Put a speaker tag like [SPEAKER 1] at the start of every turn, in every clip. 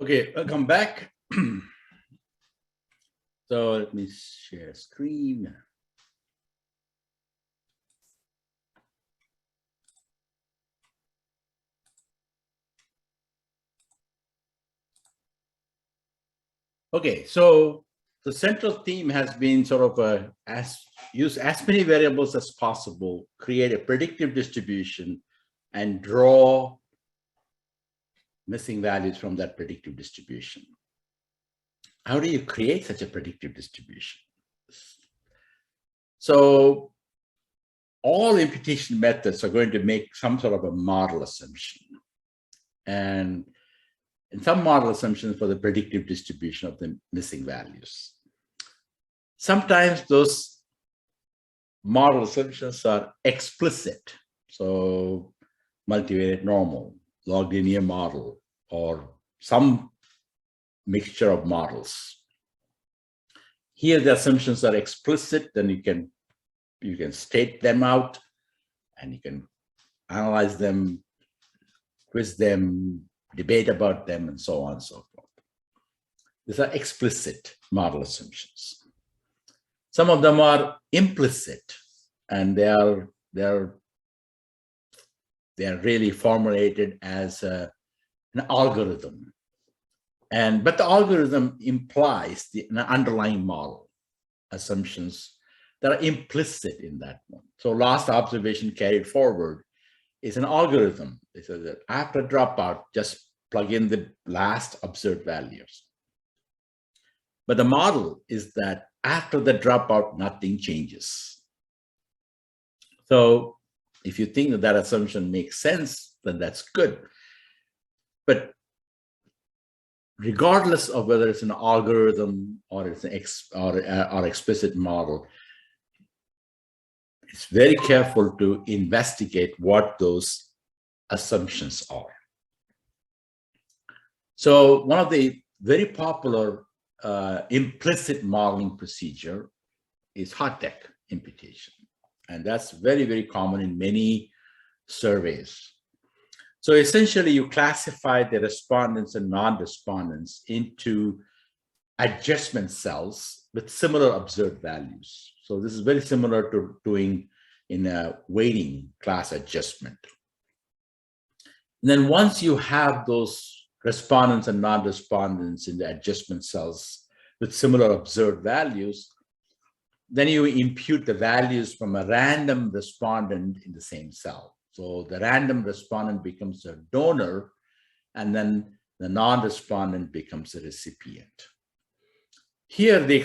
[SPEAKER 1] Okay, welcome back. So let me share screen. Okay, so the central theme has been sort of use as many variables as possible, create a predictive distribution, and draw missing values from that predictive distribution. How do you create such a predictive distribution? So all imputation methods are going to make some sort of a model assumption. And some model assumptions for the predictive distribution of the missing values. Sometimes those model assumptions are explicit. So multivariate normal, log linear model, or some mixture of models. Here the assumptions are explicit, then you can state them out and you can analyze them, twist them, debate about them, and so on and so forth. These are explicit model assumptions. Some of them are implicit, and they are really formulated as an algorithm. But the algorithm implies an underlying model assumptions that are implicit in that one. So last observation carried forward is an algorithm. They said that after dropout, just plug in the last observed values. But the model is that after the dropout, nothing changes. So if you think that that assumption makes sense, then that's good. But regardless of whether it's an algorithm or it's an explicit model, it's very careful to investigate what those assumptions are. So one of the very popular implicit modeling procedure is hot-tech imputation. And that's very, very common in many surveys. So essentially you classify the respondents and non-respondents into adjustment cells with similar observed values. So this is very similar to doing in a weighting class adjustment. And then once you have those respondents and non-respondents in the adjustment cells with similar observed values, then you impute the values from a random respondent in the same cell. So the random respondent becomes a donor, and then the non-respondent becomes a recipient. Here, the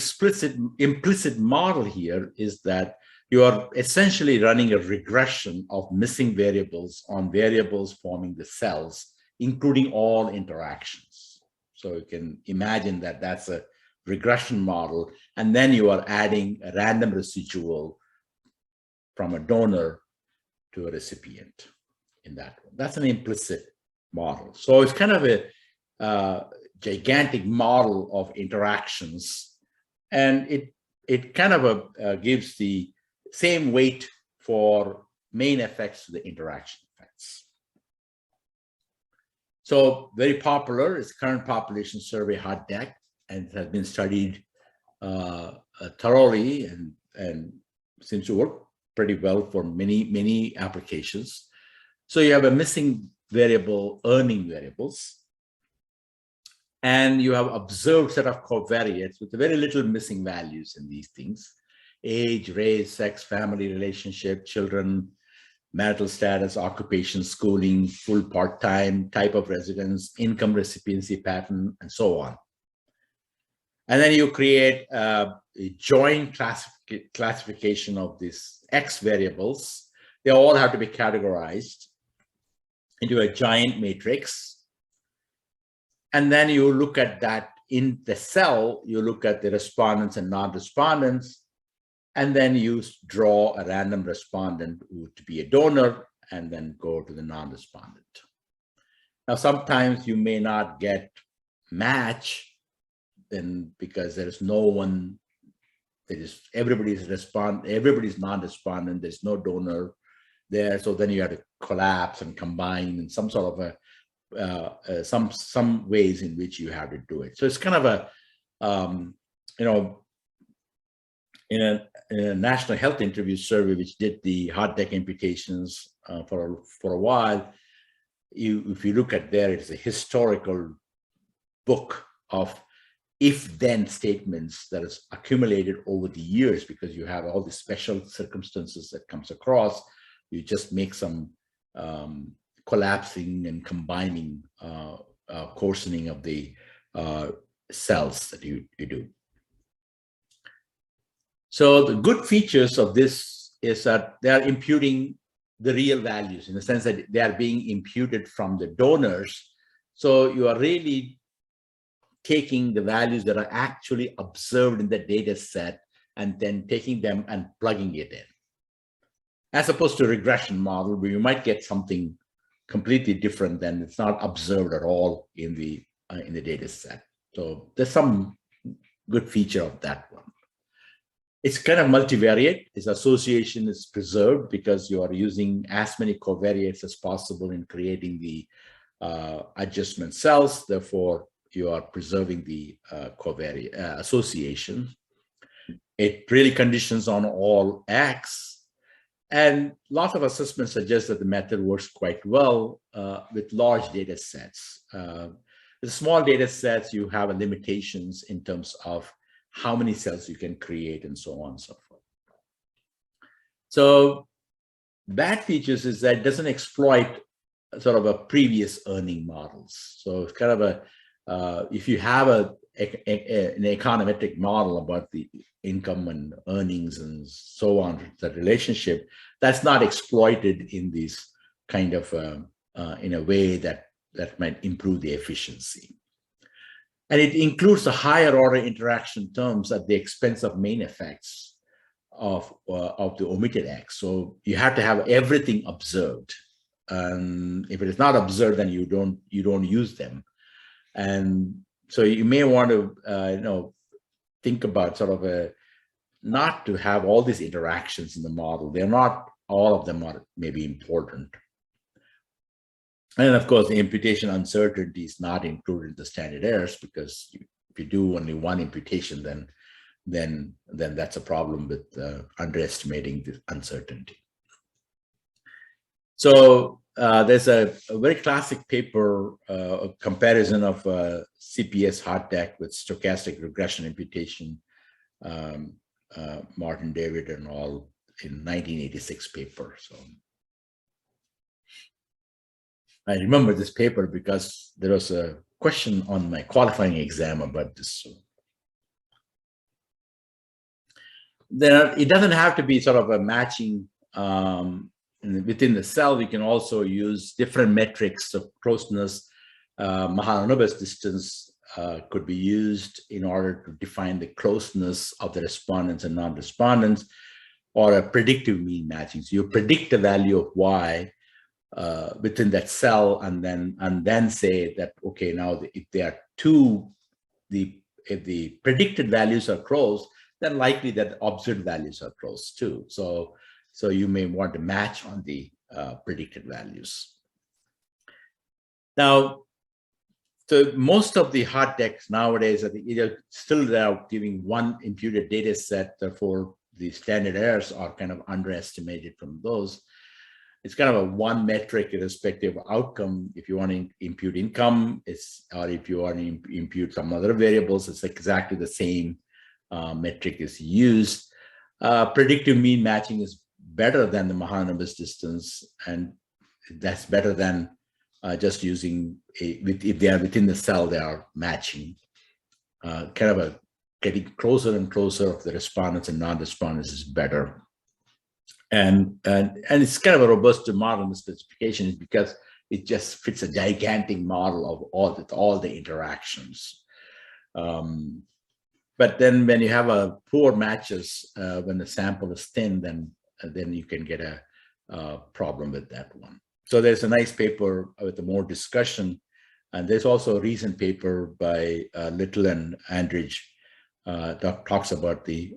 [SPEAKER 1] implicit model here is that you are essentially running a regression of missing variables on variables forming the cells, including all interactions. So you can imagine that that's a regression model, and then you are adding a random residual from a donor to a recipient in that one. That's an implicit model. So it's kind of a gigantic model of interactions, and it kind of gives the same weight for main effects to the interaction effects. So very popular is current population survey hot-tech, and it has been studied thoroughly and seems to work pretty well for many applications. So you have a missing variable, earning variables, and you have observed set of covariates with very little missing values in these things: age, race, sex, family relationship, children, marital status, occupation, schooling, full part-time, type of residence, income recipiency pattern, and so on. And then you create a joint classification of these X variables. They all have to be categorized into a giant matrix. And then you look at that in the cell, you look at the respondents and non-respondents, and then you draw a random respondent who would be a donor and then go to the non-respondent. Now, sometimes you may not get match, then because there is no one, everybody's non-respondent, there's no donor there. So then you have to collapse and combine in some sort of a some ways in which you have to do it. So it's kind of a you know, in a national health interview survey, which did the hard deck imputations for a while, if you look at there, it's a historical book of if-then statements that is accumulated over the years, because you have all the special circumstances that comes across. You just make some collapsing and combining coarsening of the cells that you do. So the good features of this is that they are imputing the real values, in the sense that they are being imputed from the donors. So you are really taking the values that are actually observed in the data set and then taking them and plugging it in, as opposed to a regression model where you might get something completely different than it's not observed at all in the data set. So there's some good feature of that one. It's kind of multivariate. Its association is preserved because you are using as many covariates as possible in creating the adjustment cells. Therefore, you are preserving the covariate association. It really conditions on all X. And lots of assessments suggest that the method works quite well with large data sets. With small data sets, you have limitations in terms of how many cells you can create and so on and so forth. So bad features is that it doesn't exploit sort of a previous earning models. So it's kind of a, if you have an econometric model about the income and earnings and so on, that relationship, that's not exploited in these kind of, in a way that might improve the efficiency. And it includes the higher order interaction terms at the expense of main effects of the omitted X. So you have to have everything observed. And if it is not observed, then you don't use them. And so you may want to think about sort of not to have all these interactions in the model. They're not, all of them are maybe important. And of course, the imputation uncertainty is not included in the standard errors, because if you do only one imputation, then that's a problem with underestimating the uncertainty. So there's a very classic paper, a comparison of CPS hard deck with stochastic regression imputation, Martin David and all, in 1986 paper. So I remember this paper because there was a question on my qualifying exam about this. So it doesn't have to be sort of a matching within the cell. We can also use different metrics of closeness. Mahalanobis distance could be used in order to define the closeness of the respondents and non-respondents, or a predictive mean matching. So you predict the value of Y within that cell, and then say that, okay, now if there are two, if the predicted values are close, then likely that observed values are close too. So you may want to match on the predicted values. Now, so most of the hard decks nowadays are still giving one imputed data set. Therefore, the standard errors are kind of underestimated from those. It's kind of a one metric irrespective of outcome. If you want to impute income, or if you want to impute some other variables, it's exactly the same metric is used. Predictive mean matching is better than the Mahalanobis distance, and that's better than just using if they are within the cell, they are matching. Kind of getting closer and closer of the respondents and non-respondents is better. And it's kind of a robust model in the specification, because it just fits a gigantic model of all the interactions. But then when you have a poor matches, when the sample is thin, then you can get a problem with that one. So there's a nice paper with more discussion, and there's also a recent paper by Little and Andridge that talks about the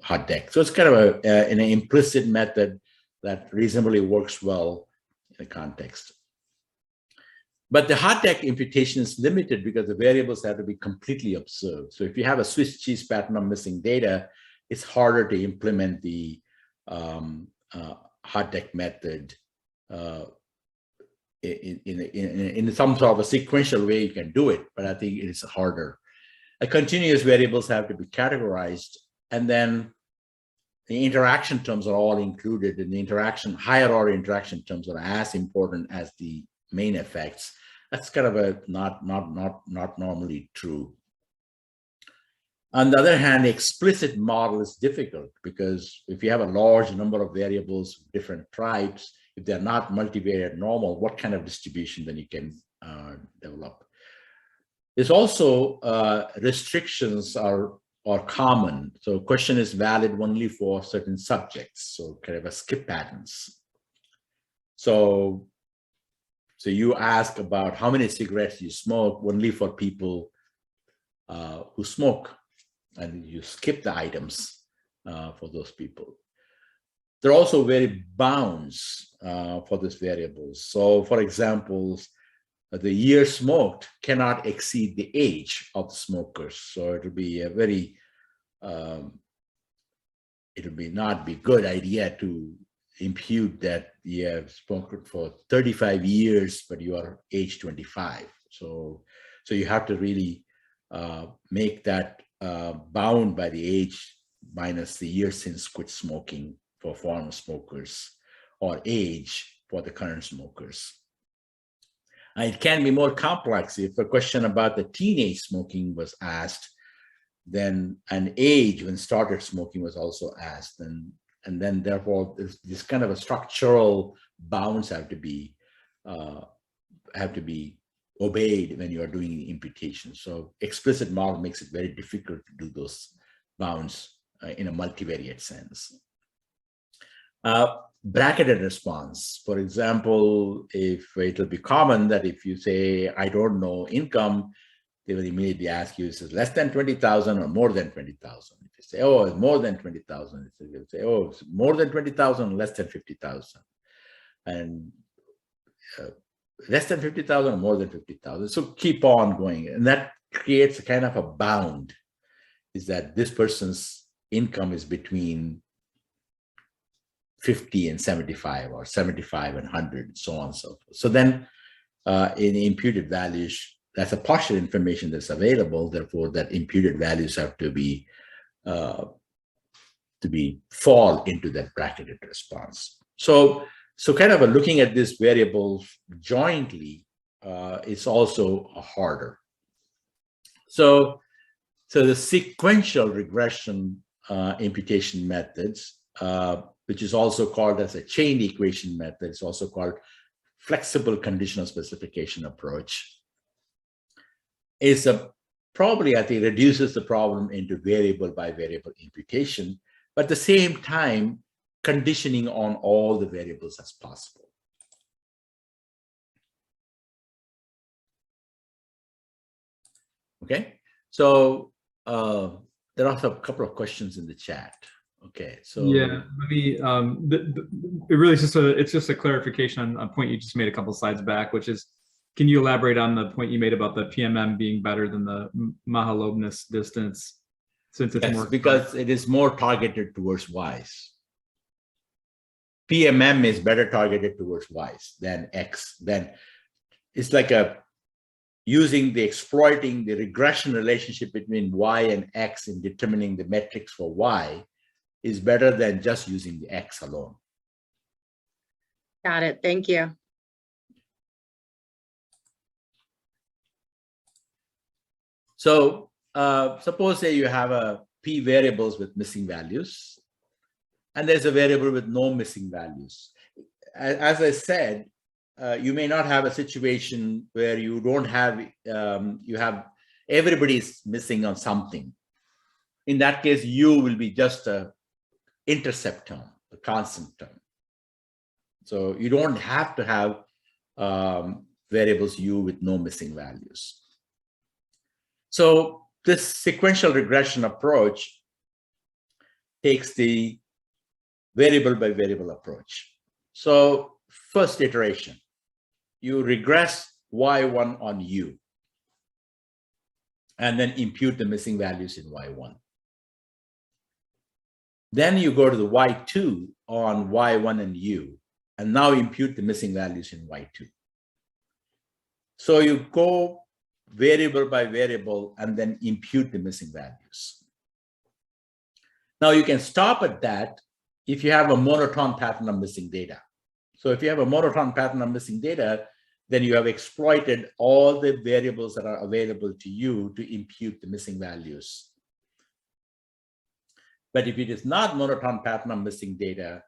[SPEAKER 1] hard deck. So it's kind of an implicit method that reasonably works well in the context. But the hard deck imputation is limited because the variables have to be completely observed. So if you have a Swiss cheese pattern of missing data, it's harder to implement the hard deck method in some sort of a sequential way. You can do it, but I think it is harder. Continuous variables have to be categorized, and then the interaction terms are all included, and the interaction, higher order interaction terms are as important as the main effects. That's kind of a not normally true. On the other hand, the explicit model is difficult because if you have a large number of variables, different types, if they're not multivariate normal, what kind of distribution then you can develop? There's also restrictions are common. So question is valid only for certain subjects. So kind of a skip patterns. So you ask about how many cigarettes you smoke only for people who smoke, and you skip the items for those people. There are also bounds for these variables. So for example, the year smoked cannot exceed the age of the smokers. So it will be a very, it will be not be good idea to impute that you have smoked for 35 years, but you are age 25. So you have to really make that bound by the age minus the year since quit smoking for former smokers, or age for the current smokers. And it can be more complex. If a question about the teenage smoking was asked, then an age when started smoking was also asked, and then therefore this kind of a structural bounds have to be obeyed when you are doing the imputation. So explicit model makes it very difficult to do those bounds in a multivariate sense. Bracketed response. For example, if it will be common that if you say, I don't know income, they will immediately ask you, is it less than 20,000 or more than 20,000? If you say, oh, it's more than 20,000, they'll say, oh, it's more than 20,000, less than 50,000. And less than 50,000 or more than 50,000. So keep on going. And that creates a kind of a bound, is that this person's income is between 50 and 75, or 75 and 100, so on and so forth. So then in imputed values, that's a partial information that's available. Therefore, that imputed values have to be fall into that bracketed response. So kind of looking at these variables jointly is also harder. So the sequential regression imputation methods, which is also called as a chain equation method, it's also called flexible conditional specification approach, is probably, I think, reduces the problem into variable by variable imputation, but at the same time, conditioning on all the variables as possible. Okay, so there are a couple of questions in the chat. Okay, so
[SPEAKER 2] yeah, let me. It really is just a clarification on a point you just made a couple slides back, which is, can you elaborate on the point you made about the PMM being better than the Mahalanobis distance, since it's more
[SPEAKER 1] because it is more targeted towards Y's. PMM is better targeted towards Y's than X. Then it's like exploiting the regression relationship between Y and X in determining the metrics for Y is better than just using the X alone.
[SPEAKER 3] Got it. Thank you.
[SPEAKER 1] So suppose that you have P variables with missing values, and there's a variable with no missing values. As I said, you may not have a situation where you don't have, everybody's missing on something. In that case, U will be just a intercept term, a constant term. So you don't have to have variables U with no missing values. So this sequential regression approach takes the variable by variable approach. So first iteration, you regress y1 on u, and then impute the missing values in y1. Then you go to the y2 on y1 and u, and now impute the missing values in y2. So you go variable by variable and then impute the missing values. Now you can stop at that if you have a monotone pattern of missing data. So if you have a monotone pattern of missing data, then you have exploited all the variables that are available to you to impute the missing values. But if it is not monotone pattern of missing data,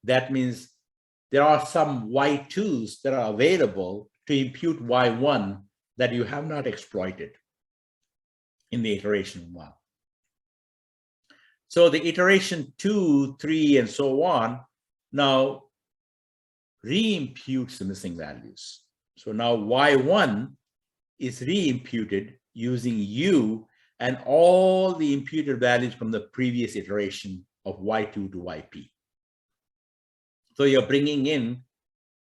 [SPEAKER 1] that means there are some y2s that are available to impute y1 that you have not exploited in the iteration 1. So the iteration 2, 3, and so on now re-imputes the missing values. So now y1 is re-imputed using u and all the imputed values from the previous iteration of y2 to yp. So you're bringing in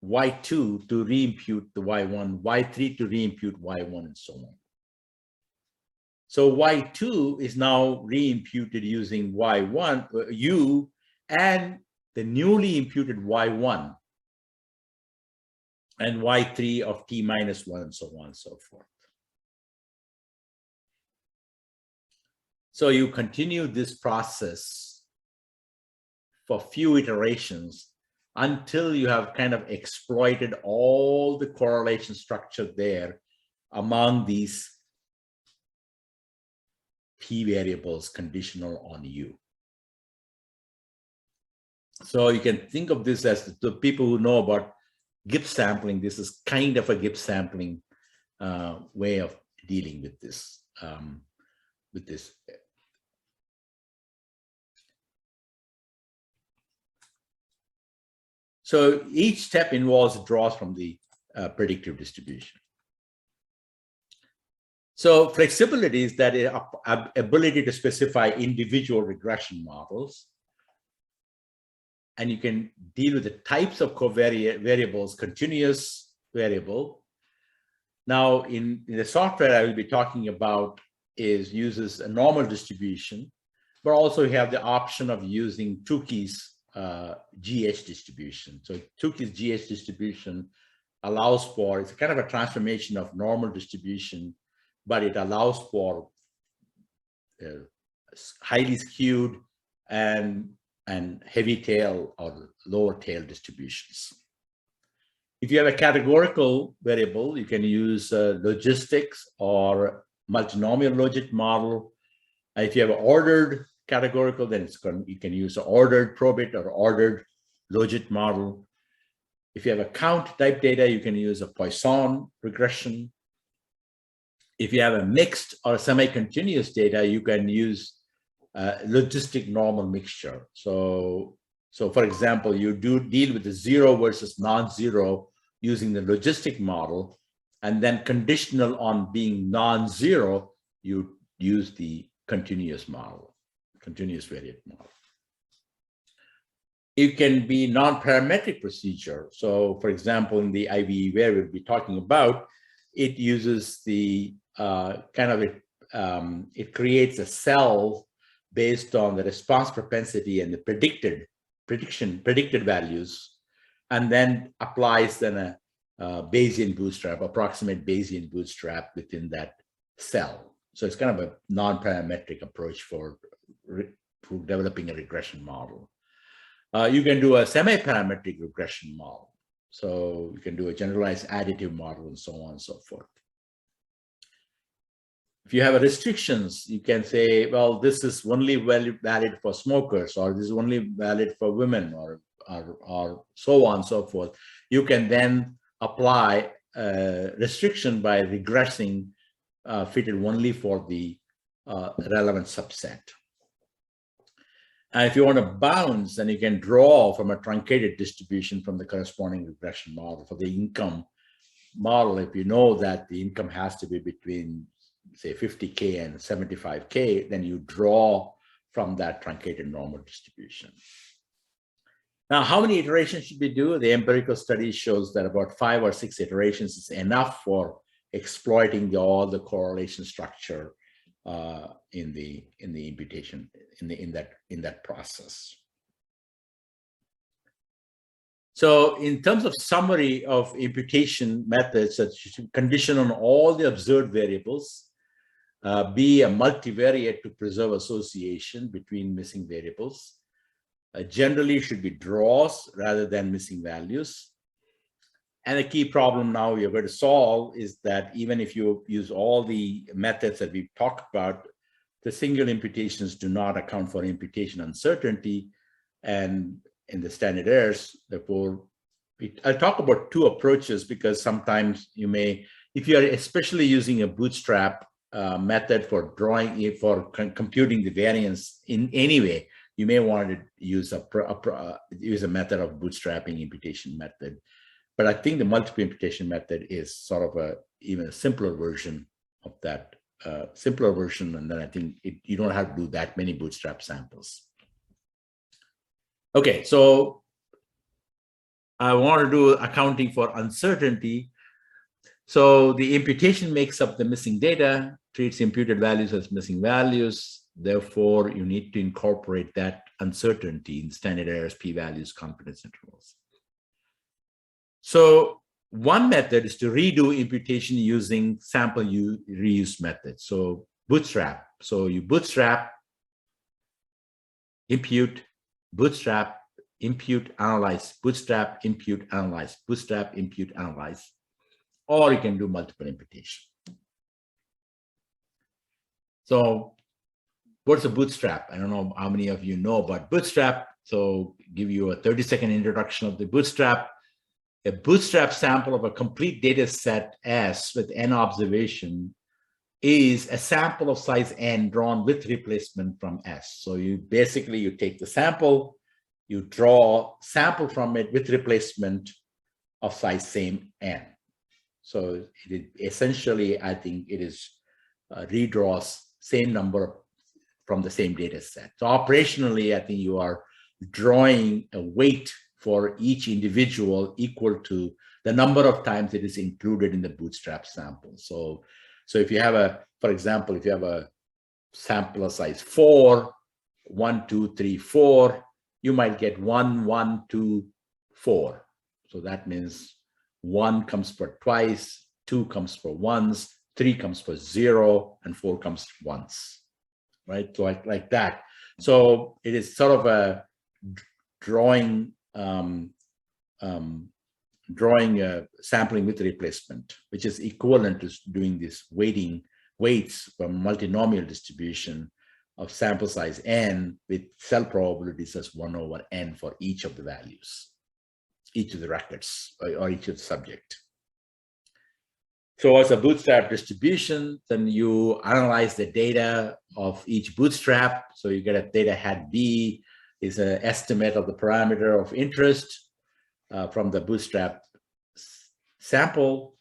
[SPEAKER 1] y2 to re-impute the y1, y3 to re-impute y1, and so on. So y2 is now re-imputed using y1, u, and the newly imputed y1, and y3 of t minus 1, and so on and so forth. So you continue this process for few iterations until you have kind of exploited all the correlation structure there among these p variables conditional on u. So you can think of this as the people who know about Gibbs sampling. This is kind of a Gibbs sampling way of dealing with this. So each step involves draws from the predictive distribution. So flexibility is that ability to specify individual regression models. And you can deal with the types of covariate variables, continuous variable. Now, in the software I will be talking about uses a normal distribution, but also you have the option of using Tukey's GH distribution. So Tukey's GH distribution allows for, it's kind of a transformation of normal distribution, but it allows for highly skewed and heavy tail or lower tail distributions. If you have a categorical variable, you can use logistics or multinomial logit model. If you have an ordered categorical, then you can use an ordered probit or ordered logit model. If you have a count type data, you can use a Poisson regression. If you have a mixed or semi-continuous data, you can use logistic normal mixture. So for example, you do deal with the zero versus non-zero using the logistic model, and then conditional on being non-zero, you use the continuous model, continuous variate model. It can be non-parametric procedure. So for example, in the IVE where we'll be talking about, it uses the it creates a cell based on the response propensity and the predicted values, and then applies then a Bayesian bootstrap, approximate Bayesian bootstrap within that cell. So it's kind of a non-parametric approach for developing a regression model. You can do a semi-parametric regression model. So you can do a generalized additive model and so on and so forth. If you have restrictions, you can say, well, this is only valid for smokers, or this is only valid for women, or so on and so forth. You can then apply restriction by regressing fitted only for the relevant subset. And if you want to bounce, then you can draw from a truncated distribution from the corresponding regression model. For the income model, if you know that the income has to be between, say, 50K and 75K, then you draw from that truncated normal distribution. Now, how many iterations should we do? The empirical study shows that about 5 or 6 iterations is enough for exploiting all the correlation structure in the imputation in that process. So in terms of summary of imputation methods, that should condition on all the observed variables, be a multivariate to preserve association between missing variables. Generally should be draws rather than missing values. And the key problem now you're going to solve is that even if you use all the methods that we've talked about, the single imputations do not account for imputation uncertainty and in the standard errors. Therefore, I'll talk about 2 approaches because sometimes you may, if you are especially using a Bootstrap method for computing the variance in any way, you may want to use a method of bootstrapping imputation method. But I think the multiple imputation method is sort of even a simpler version of that, and then I think you don't have to do that many bootstrap samples. Okay, so I want to do accounting for uncertainty. So the imputation makes up the missing data, treats imputed values as missing values. Therefore, you need to incorporate that uncertainty in standard errors, p-values, confidence intervals. So one method is to redo imputation using sample reuse method. So Bootstrap. So you bootstrap, impute, bootstrap, impute, analyze, bootstrap, impute, analyze, bootstrap, impute, analyze. Or you can do multiple imputation. So what's a bootstrap? I don't know how many of you know about bootstrap. So give you a 30-second introduction of the bootstrap. A bootstrap sample of a complete data set S with n observation is a sample of size n drawn with replacement from S. So you take the sample, you draw sample from it with replacement of size same n. So it essentially, I think it is redraws same number from the same data set. So operationally, I think you are drawing a weight for each individual equal to the number of times it is included in the bootstrap sample. So if you have for example, if you have a sample of size 4, 1, 2, 3, 4, you might get 1, 1, 2, 4. So that means 1 comes for twice, 2 comes for once, 3 comes for 0, and 4 comes once, right? So like that. So it is sort of a drawing sampling with replacement, which is equivalent to doing this weights from multinomial distribution of sample size n with cell probabilities as 1 over n for each of the values, each of the records, or each of the subject. So as a bootstrap distribution, then you analyze the data of each bootstrap. So you get a data hat B is an estimate of the parameter of interest from the bootstrap sample.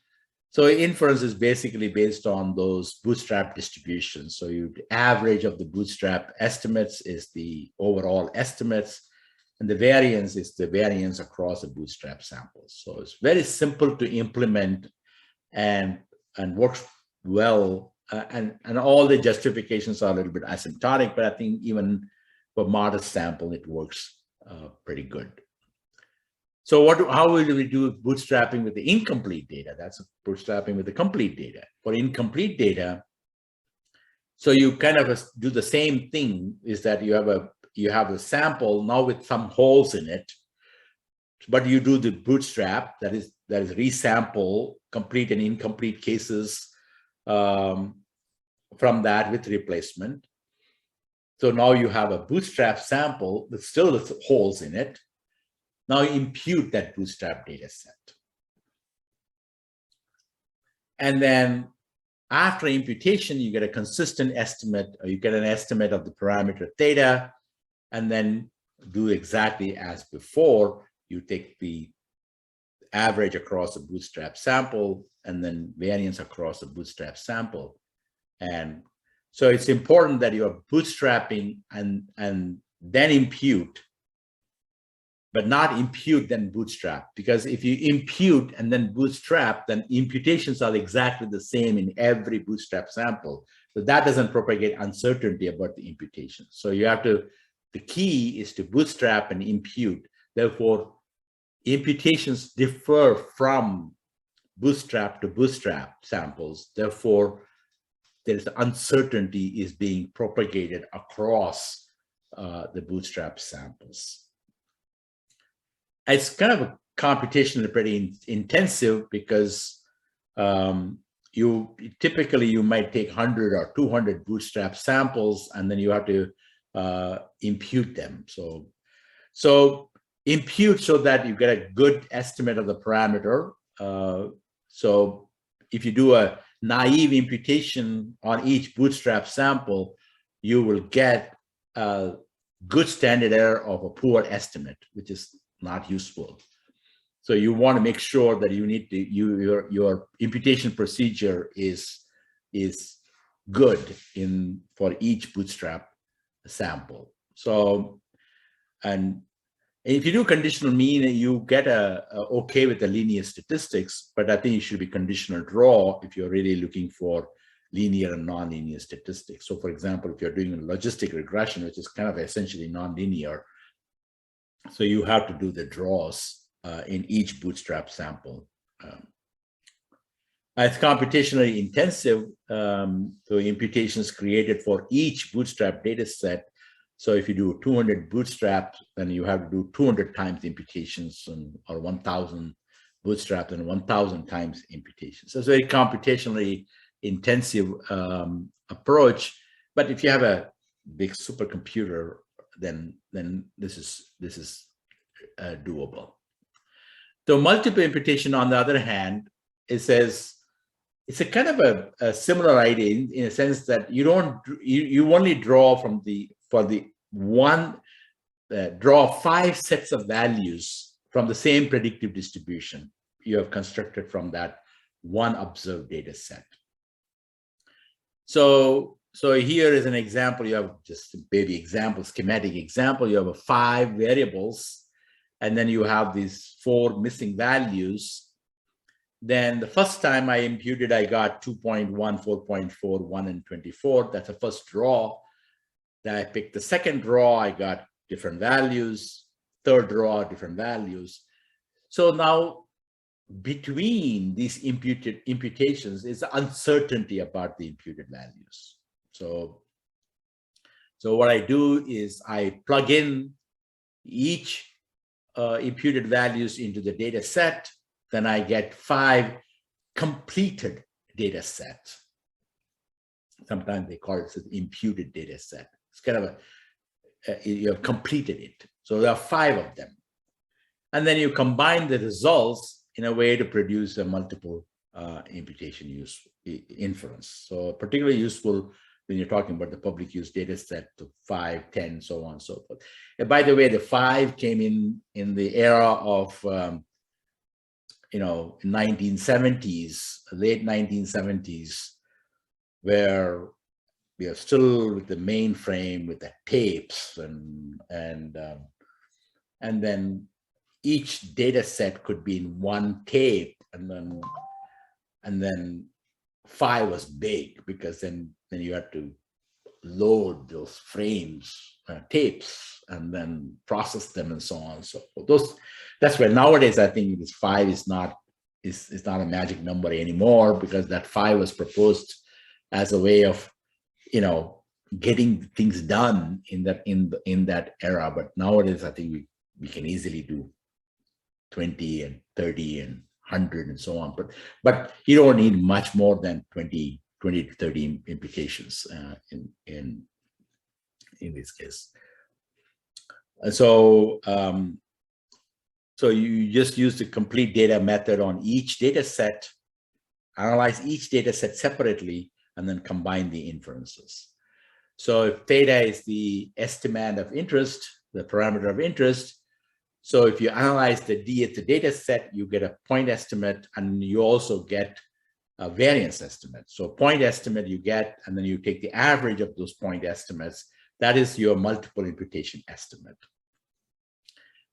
[SPEAKER 1] So inference is basically based on those bootstrap distributions. So the average of the bootstrap estimates is the overall estimates, and the variance is the variance across the bootstrap samples. So it's very simple to implement and works well. And all the justifications are a little bit asymptotic, but I think even for modest sample, it works pretty good. So how will we do bootstrapping with the incomplete data? That's bootstrapping with the complete data. For incomplete data, so you kind of do the same thing, is that you have a sample now with some holes in it, but you do the bootstrap, that is resample complete and incomplete cases from that with replacement. So now you have a bootstrap sample with still holes in it. Now impute that bootstrap data set. And then after imputation, you get a consistent estimate, or you get an estimate of the parameter theta, and then do exactly as before. You take the average across the bootstrap sample and then variance across the bootstrap sample. And so it's important that you are bootstrapping and then impute but not impute then bootstrap. Because if you impute and then bootstrap, then imputations are exactly the same in every bootstrap sample. So that doesn't propagate uncertainty about the imputation. So you have to, the key is to bootstrap and impute. Therefore, imputations differ from bootstrap to bootstrap samples. Therefore, there's uncertainty is being propagated across the bootstrap samples. It's kind of a computationally pretty intensive because you might take 100 or 200 bootstrap samples and then you have to impute them. So impute so that you get a good estimate of the parameter. So if you do a naive imputation on each bootstrap sample, you will get a good standard error of a poor estimate, which is not useful. So you want to make sure that you need to your imputation procedure is good for each bootstrap sample. So, and if you do conditional mean, you get a okay with the linear statistics, but I think it should be conditional draw if you're really looking for linear and nonlinear statistics. So for example, if you're doing a logistic regression, which is kind of essentially nonlinear, so you have to do the draws in each bootstrap sample. It's computationally intensive, so imputations created for each bootstrap data set. So if you do 200 bootstraps, then you have to do 200 times imputations, or 1,000 bootstraps and 1,000 times imputations. So it's a very computationally intensive approach. But if you have a big supercomputer, then this is doable. So multiple imputation, on the other hand, it says it's a kind of a similar idea in a sense that you only draw draw 5 sets of values from the same predictive distribution you have constructed from that one observed data set. So here is an example. You have just a baby example, schematic example. You have 5 variables, and then you have these 4 missing values. Then the first time I imputed, I got 2.1, 4.4, 1, and 24. That's the first draw. Then I picked the second draw, I got different values. Third draw, different values. So now between these imputations is uncertainty about the imputed values. So what I do is I plug in each imputed values into the data set. Then I get 5 completed data sets. Sometimes they call it an imputed data set. It's kind of you have completed it. So there are 5 of them. And then you combine the results in a way to produce a multiple imputation inference. So particularly useful when you're talking about the public use data set to 5, 10, so on and so forth. And by the way, the 5 came in the era of 1970s, late 1970s, where we are still with the mainframe, with the tapes, and then each data set could be in one tape, and then 5 was big because then you had to load those frames, tapes, and then process them and so on and so forth. That's where nowadays I think this 5 is not a magic number anymore, because that 5 was proposed as a way of getting things done in that era. But nowadays I think we can easily do 20 and 30 and 100 and so on. But you don't need much more than 20 to 30 imputations in this case. So you just use the complete data method on each data set, analyze each data set separately, and then combine the inferences. So if theta is the estimate of interest, the parameter of interest, so if you analyze the D at the data set, you get a point estimate, and you also get a variance estimate. So point estimate you get, and then you take the average of those point estimates. That is your multiple imputation estimate.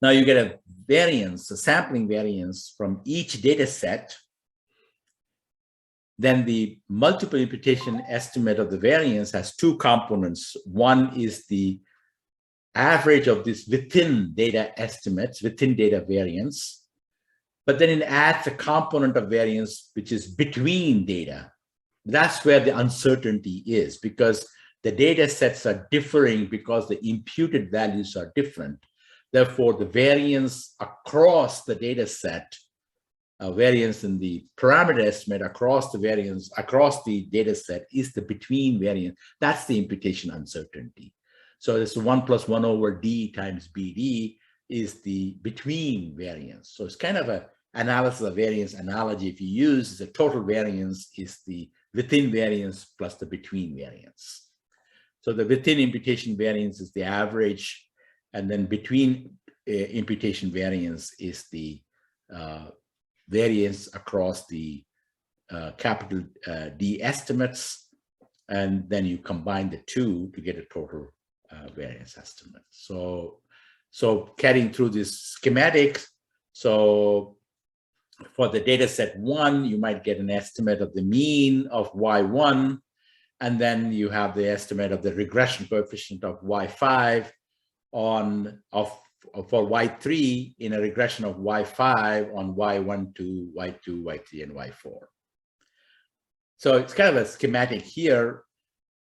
[SPEAKER 1] Now you get a variance, a sampling variance from each data set. Then the multiple imputation estimate of the variance has two components. One is the average of this within data estimates, within data variance, but then it adds a component of variance which is between data. That's where the uncertainty is, because the data sets are differing because the imputed values are different. Therefore, the variance across the data set, variance in the parameter estimate across the variance, across the data set is the between variance. That's the imputation uncertainty. So this 1 plus 1 over d times bd is the between variance. So it's kind of an analysis of variance analogy. If you use the total variance is the within variance plus the between variance. So the within imputation variance is the average, and then between imputation variance is the variance across the capital D estimates, and then you combine the two to get a total variance estimate. So carrying through this schematic, so for the data set 1, you might get an estimate of the mean of y1, and then you have the estimate of the regression coefficient of y5 for y3 in a regression of y5 on y1, 2, y2, y3, and y4. So it's kind of a schematic here.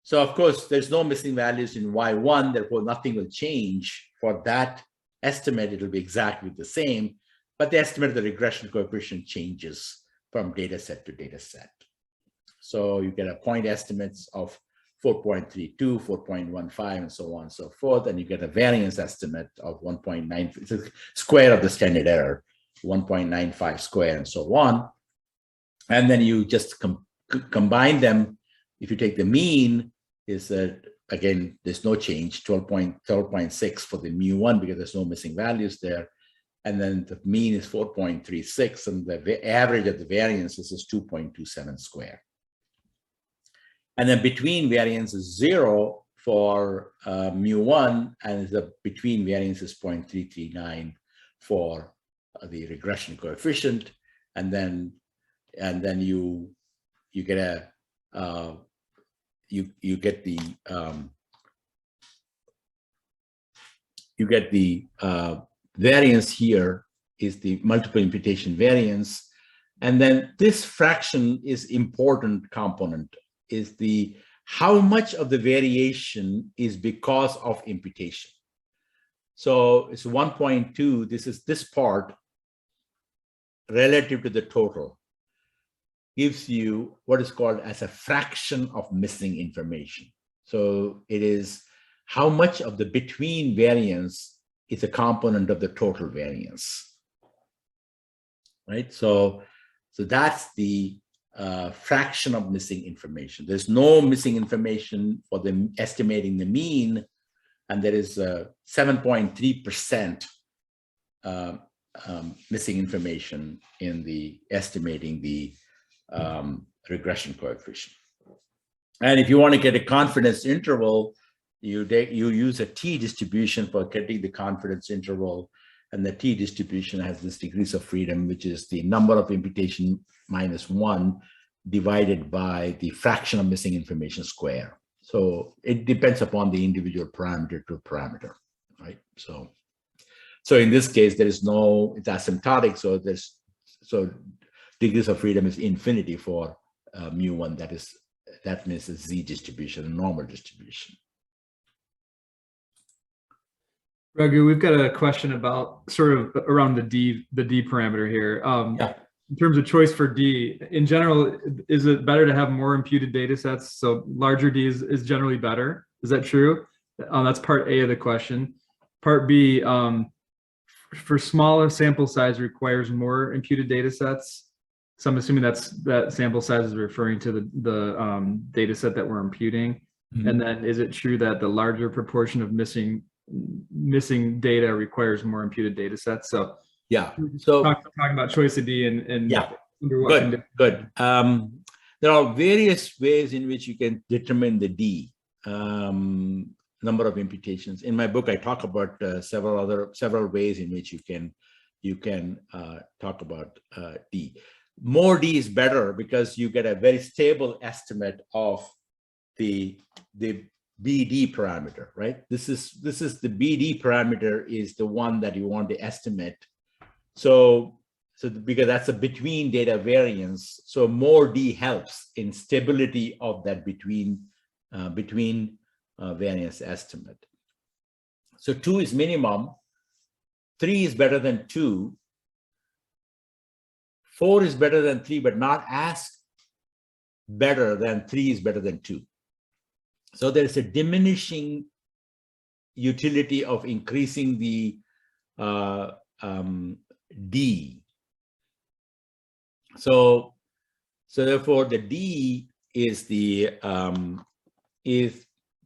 [SPEAKER 1] So of course, there's no missing values in y1, therefore nothing will change. For that estimate, it'll be exactly the same, but the estimate of the regression coefficient changes from data set to data set. So you get a point estimates of 4.32, 4.15, and so on and so forth, and you get a variance estimate of 1.9, it's a square of the standard error, 1.95 square, and so on. And then you just combine them. If you take the mean, is that again, there's no change, 12.6 for the mu1 because there's no missing values there. And then the mean is 4.36, and the average of the variances is 2.27 square. And then between variance is 0 for mu1, and the between variance is 0.339 for the regression coefficient. And then you get a you get the variance here is the multiple imputation variance. And then this fraction is important component, is the how much of the variation is because of imputation. So it's 1.2, this is this part relative to the total, gives you what is called as a fraction of missing information. So it is how much of the between variance is a component of the total variance, right? So that's the fraction of missing information. There's no missing information for the estimating the mean, and there is 7.3% missing information in the estimating the regression coefficient. And if you want to get a confidence interval, you use a t-distribution for getting the confidence interval, and the t-distribution has this degrees of freedom, which is the number of imputation minus 1 divided by the fraction of missing information square. So it depends upon the individual parameter to parameter, right? So in this case, there is no, it's asymptotic, so degrees of freedom is infinity for mu1, that means a z distribution, a normal distribution.
[SPEAKER 2] Raghu, we've got a question about sort of around the D parameter here.
[SPEAKER 1] Yeah.
[SPEAKER 2] In terms of choice for D, in general, is it better to have more imputed data sets? So larger D is generally better. Is that true? That's part A of the question. Part B, for smaller sample size requires more imputed data sets. So I'm assuming that sample size is referring to the data set that we're imputing. Mm-hmm. And then is it true that the larger proportion of missing data requires more imputed data sets? So
[SPEAKER 1] yeah, so
[SPEAKER 2] talking about choice of D and
[SPEAKER 1] yeah,
[SPEAKER 2] under what
[SPEAKER 1] good. There are various ways in which you can determine the D. number of imputations. In my book, I talk about several ways in which you can talk about D. More D is better because you get a very stable estimate of the BD parameter, right? This is the BD parameter is the one that you want to estimate. So because that's a between data variance, so more D helps in stability of that between variance estimate. So 2 is minimum, 3 is better than 2, 4 is better than 3, but not as better than 3 is better than 2. So there's a diminishing utility of increasing the D. So therefore the D is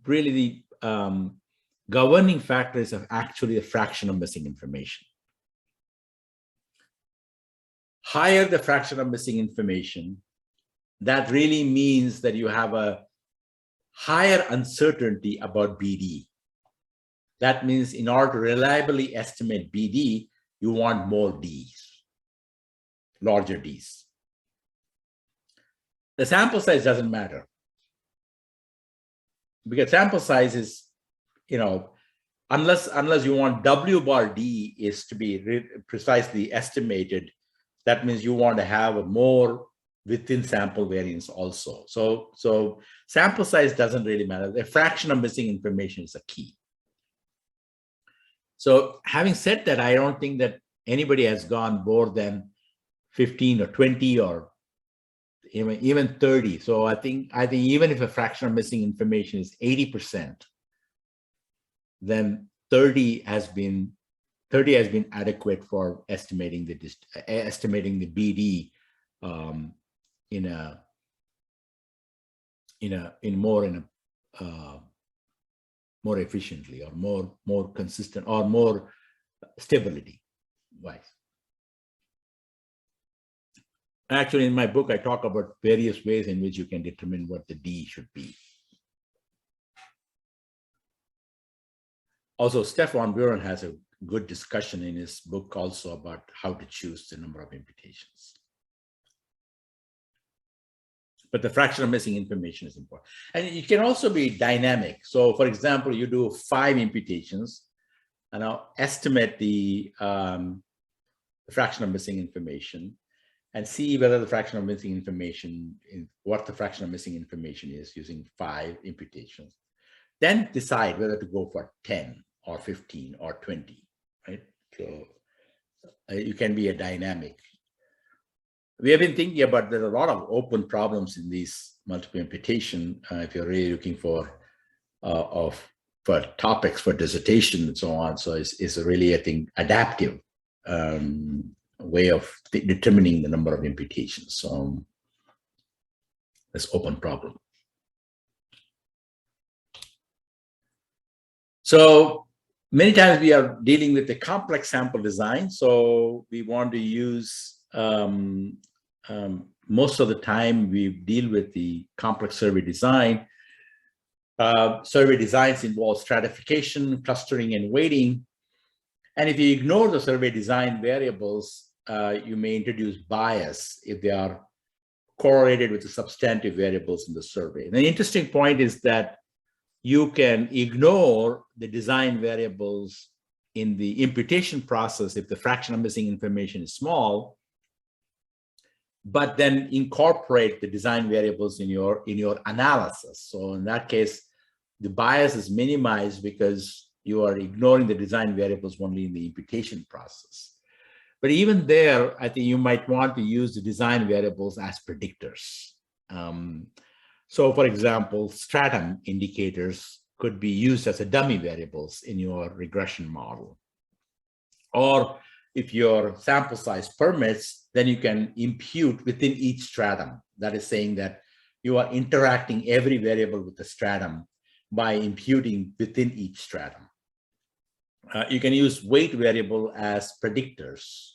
[SPEAKER 1] really the governing factors of actually a fraction of missing information. Higher the fraction of missing information, that really means that you have a higher uncertainty about BD. That means in order to reliably estimate BD, you want more Ds, larger Ds. The sample size doesn't matter, because sample size is, unless you want W bar D is to be precisely estimated, that means you want to have a more within sample variance also. So sample size doesn't really matter. The fraction of missing information is a key. So having said that, I don't think that anybody has gone more than 15 or 20 or even 30. So I think even if a fraction of missing information is 80%, then 30 has been adequate for estimating the BD more efficiently, or more consistent, or more stability wise. Actually, in my book, I talk about various ways in which you can determine what the D should be. Also, Stefan Buren has a good discussion in his book also about how to choose the number of imputations. But the fraction of missing information is important. And it can also be dynamic. So for example, you do 5 imputations and now estimate the fraction of missing information and see whether the fraction of missing information is what the fraction of missing information is using 5 imputations. Then decide whether to go for 10 or 15 or 20, right? So you can be a dynamic. We have been thinking about, there's a lot of open problems in these multiple imputation. If you're really looking for topics for dissertation and so on, so it's a really, I think, adaptive way of determining the number of imputations. So this open problem. So many times we are dealing with a complex sample design. So we want to use most of the time we deal with the complex survey design. Survey designs involve stratification, clustering, and weighting. And if you ignore the survey design variables, you may introduce bias if they are correlated with the substantive variables in the survey. And the interesting point is that you can ignore the design variables in the imputation process if the fraction of missing information is small, but then incorporate the design variables in your analysis. So in that case, the bias is minimized because you are ignoring the design variables only in the imputation process. But even there, I think you might want to use the design variables as predictors. So for example, stratum indicators could be used as a dummy variables in your regression model. Or if your sample size permits, then you can impute within each stratum. That is saying that you are interacting every variable with the stratum by imputing within each stratum. You can use weight variable as predictors.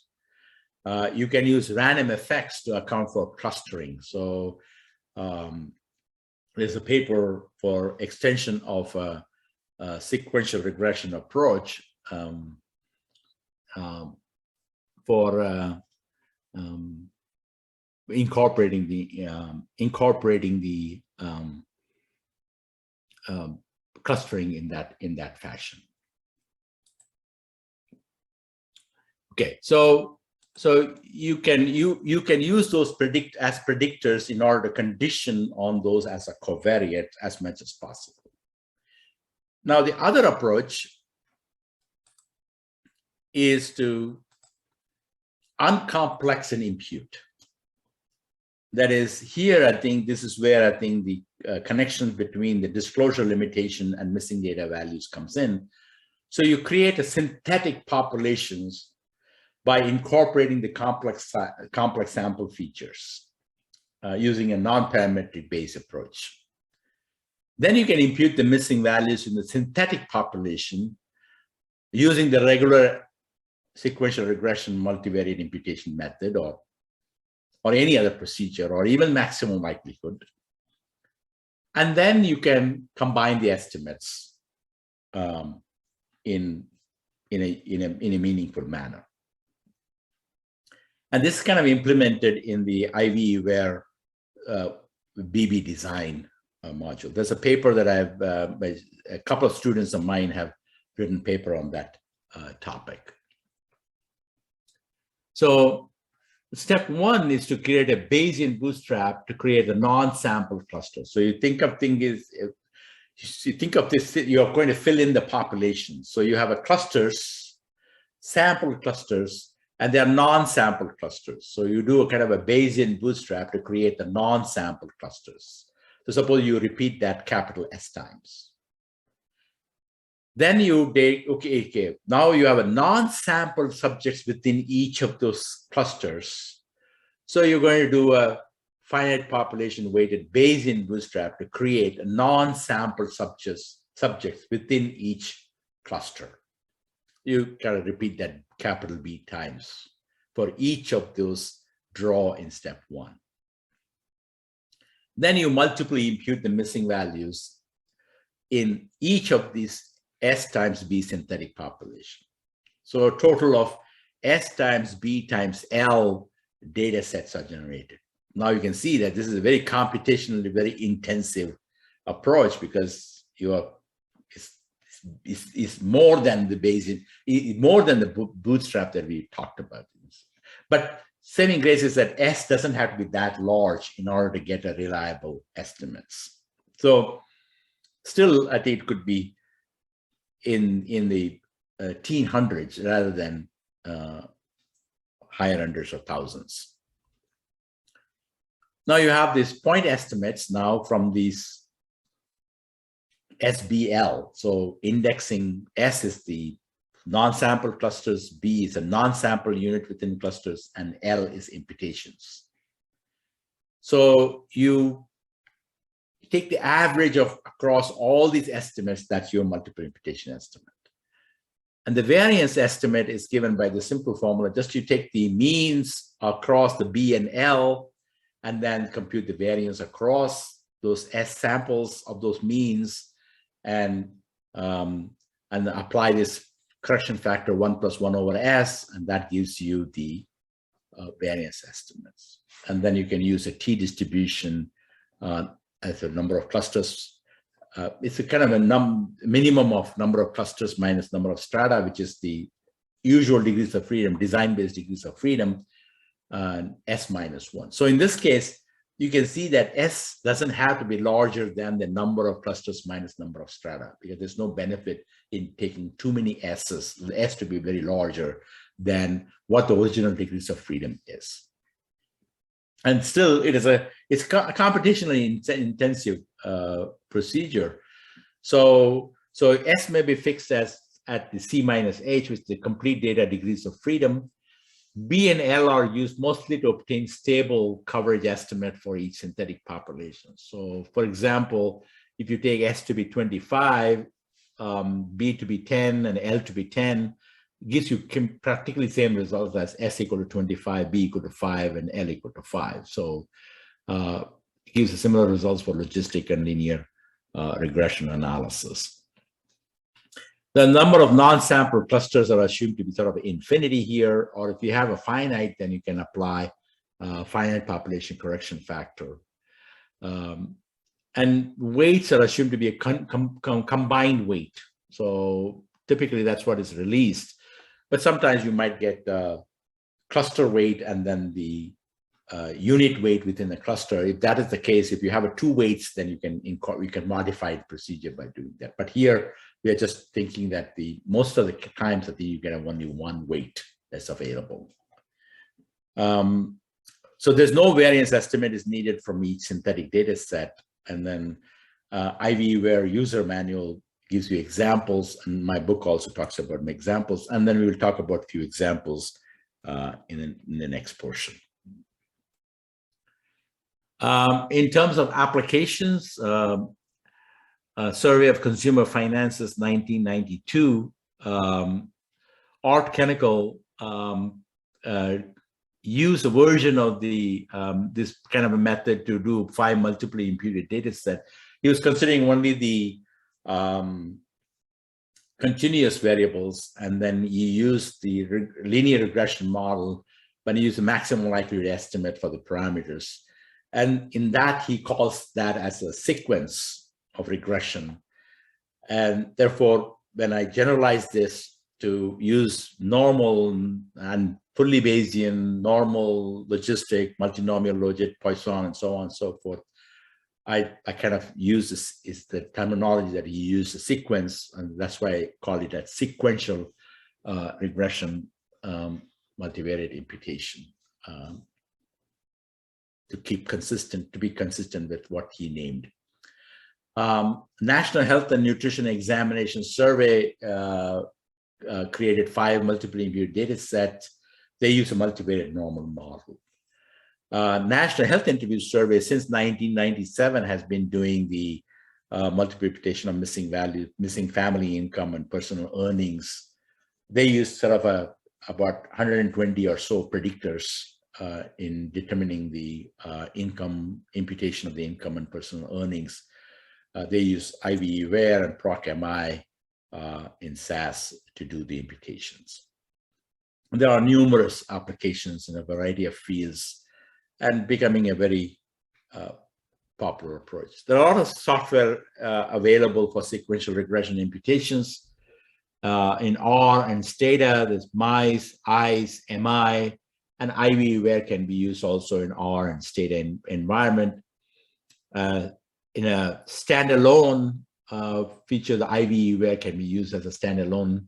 [SPEAKER 1] You can use random effects to account for clustering. So there's a paper for extension of sequential regression approach for incorporating the clustering in that fashion. Okay, so you can use those predictors in order to condition on those as a covariate as much as possible. Now, the other approach is to uncomplex and impute. That is, here, I think this is where I think the connection between the disclosure limitation and missing data values comes in. So you create a synthetic populations by incorporating the complex sample features using a non-parametric based approach. Then you can impute the missing values in the synthetic population using the regular sequential regression multivariate imputation method or any other procedure, or even maximum likelihood. And then you can combine the estimates in a meaningful manner. And this is kind of implemented in the IV where BB design module. There's a paper that a couple of students of mine have written paper on that topic. So step one is to create a Bayesian bootstrap to create a non-sample cluster. So you think of this, you're going to fill in the population. So you have a clusters, sample clusters, and they're non-sample clusters. So you do a kind of a Bayesian bootstrap to create the non-sample clusters. So suppose you repeat that capital S times. Then you take, okay, now you have a non-sample subjects within each of those clusters. So you're going to do a finite population weighted Bayesian bootstrap to create a non-sample subjects within each cluster. You kind of repeat that capital B times for each of those draw in step one. Then you multiply impute the missing values in each of these S times B synthetic population. So a total of S times B times L data sets are generated. Now you can see that this is a very computationally very intensive approach because it's more than the Bayesian, more than the bootstrap that we talked about. But saving grace is that S doesn't have to be that large in order to get a reliable estimates. So still, I think it could be in the teen hundreds rather than higher hundreds or thousands. Now you have these point estimates now from these SBL. So indexing S is the non-sample clusters, B is a non-sample unit within clusters, and L is imputations. So you take the average of across all these estimates, that's your multiple imputation estimate. And the variance estimate is given by the simple formula. Just you take the means across the B and L, and then compute the variance across those S samples of those means, and apply this correction factor 1 + 1 over S, and that gives you the variance estimates. And then you can use a t-distribution as a number of clusters. It's a kind of a minimum of number of clusters minus number of strata, which is the usual degrees of freedom, design-based degrees of freedom, S minus 1. So in this case, you can see that S doesn't have to be larger than the number of clusters minus number of strata, because there's no benefit in taking too many S's, the S to be very larger than what the original degrees of freedom is. And still, it's a computationally intensive procedure. So S may be fixed as at the C minus H, which is the complete data degrees of freedom. B and L are used mostly to obtain stable coverage estimate for each synthetic population. So for example, if you take S to be 25, B to be 10, and L to be 10, it gives you practically the same results as S equal to 25, B equal to 5, and L equal to 5. So it gives similar results for logistic and linear regression analysis. The number of non-sample clusters are assumed to be sort of infinity here, or if you have a finite, then you can apply finite population correction factor. And weights are assumed to be a combined weight. So typically that's what is released. But sometimes you might get cluster weight and then the unit weight within the cluster. If that is the case, if you have two weights, then you can modify the procedure by doing that. But here we are just thinking that most of the times that you get only one weight that's available. So there's no variance estimate is needed from each synthetic data set. And then IVWare user manual gives you examples, and my book also talks about examples. And then we will talk about a few examples in the next portion. In terms of applications, a survey of consumer finances 1992, Art Chemical used a version of this kind of a method to do 5 multiply imputed data set. He was considering only the continuous variables, and then he used the linear regression model, but he used the maximum likelihood estimate for the parameters. And in that, he calls that as a sequence of regression. And therefore, when I generalize this to use normal and fully Bayesian, normal, logistic, multinomial logit, Poisson, and so on and so forth, I kind of use this is the terminology that he used, a sequence, and that's why I call it a sequential regression multivariate imputation to be consistent with what he named. National Health and Nutrition Examination Survey created 5 multiply imputed data sets. They use a multivariate normal model. National Health Interview Survey since 1997 has been doing the multiple imputation of missing family income and personal earnings. They use sort of about 120 or so predictors in determining the income imputation of the income and personal earnings. They use IVWare and ProcMI in SAS to do the imputations. There are numerous applications in a variety of fields and becoming a very popular approach. There are a lot of software available for sequential regression imputations in R and Stata. There's MICE, ICE, MI, and IVWare can be used also in R and Stata environment. In a standalone feature, the IVWare can be used as a standalone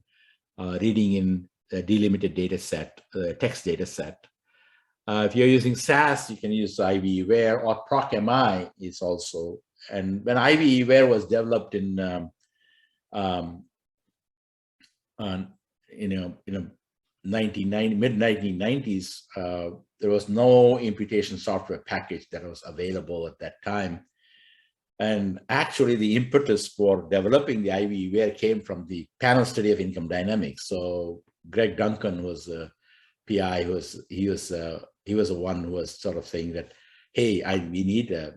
[SPEAKER 1] reading in a delimited data set, text data set. If you're using SAS, you can use IVWare, or ProcMI is also. And when IVWare was developed in mid-1990s, there was no imputation software package that was available at that time. And actually, the impetus for developing the IVWare came from the panel study of income dynamics. So Greg Duncan was a PI. He was the one who was sort of saying that, hey, we need a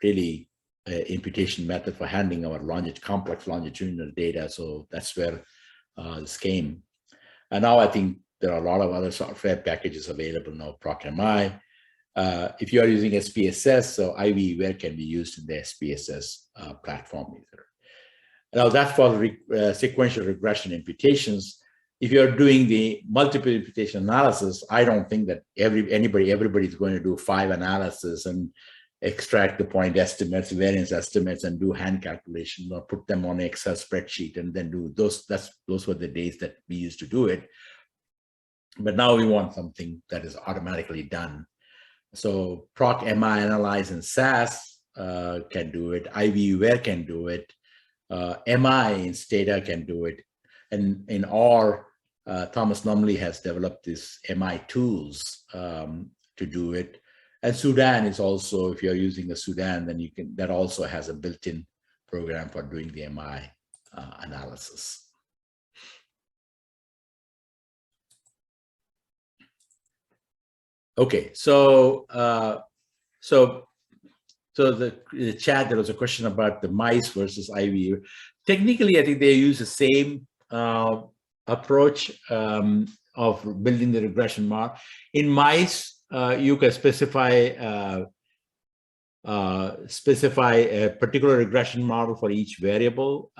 [SPEAKER 1] really imputation method for handling our complex longitudinal data. So that's where this came. And now I think there are a lot of other software packages available now, ProcMI. If you are using SPSS, so IVWare can be used in the SPSS platform either. Now that's for sequential regression imputations. If you're doing the multiple imputation analysis, I don't think that everybody's going to do 5 analysis and extract the point estimates, variance estimates, and do hand calculation or put them on an Excel spreadsheet and then do those. Those were the days that we used to do it. But now we want something that is automatically done. So ProcMI Analyze in SAS can do it. IVWare can do it. MI in Stata can do it. And in R, Thomas Numley has developed this MI tools to do it. And Sudan is also, if you're using the Sudan, then that also has a built-in program for doing the MI analysis. Okay, so So the chat, there was a question about the mice versus IVU. Technically, I think they use the same approach of building the regression model. In mice, you can specify a particular regression model for each variable.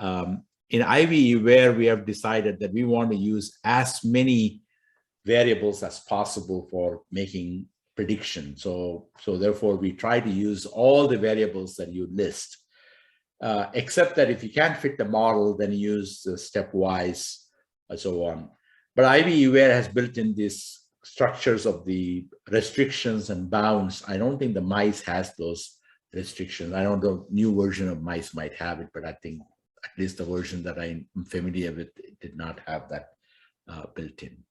[SPEAKER 1] In IVE, where we have decided that we want to use as many variables as possible for making prediction. So therefore, we try to use all the variables that you list, except that if you can't fit the model, then use the stepwise and so on. But IVE-Ware has built in these structures of the restrictions and bounds. I don't think the mice has those restrictions. I don't know, new version of mice might have it, but I think at least the version that I'm familiar with did not have that built in.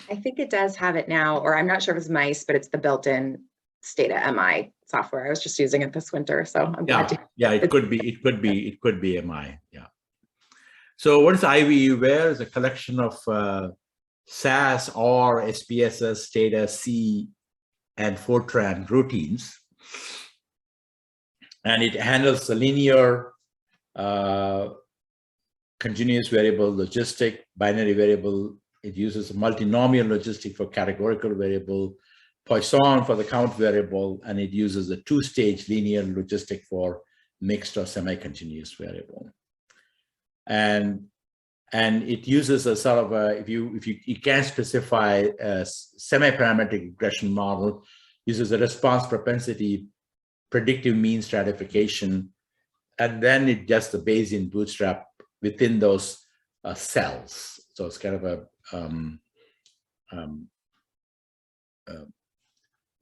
[SPEAKER 3] I think it does have it now, or I'm not sure if it's mice, but it's the built-in Stata MI software. I was just using it this winter, so I'm glad to.
[SPEAKER 1] Yeah, it could be MI. Yeah. So what is IVE-Ware? Is a collection of SAS, R, SPSS, Stata, C, and Fortran routines, and it handles the linear, continuous variable, logistic, binary variable. It uses a multinomial logistic for categorical variable, Poisson for the count variable, and it uses a two-stage linear logistic for mixed or semi-continuous variable. And it uses a sort of a, if you can specify a semi-parametric regression model, uses a response propensity, predictive mean stratification, and then it does the Bayesian bootstrap within those cells. So it's kind of a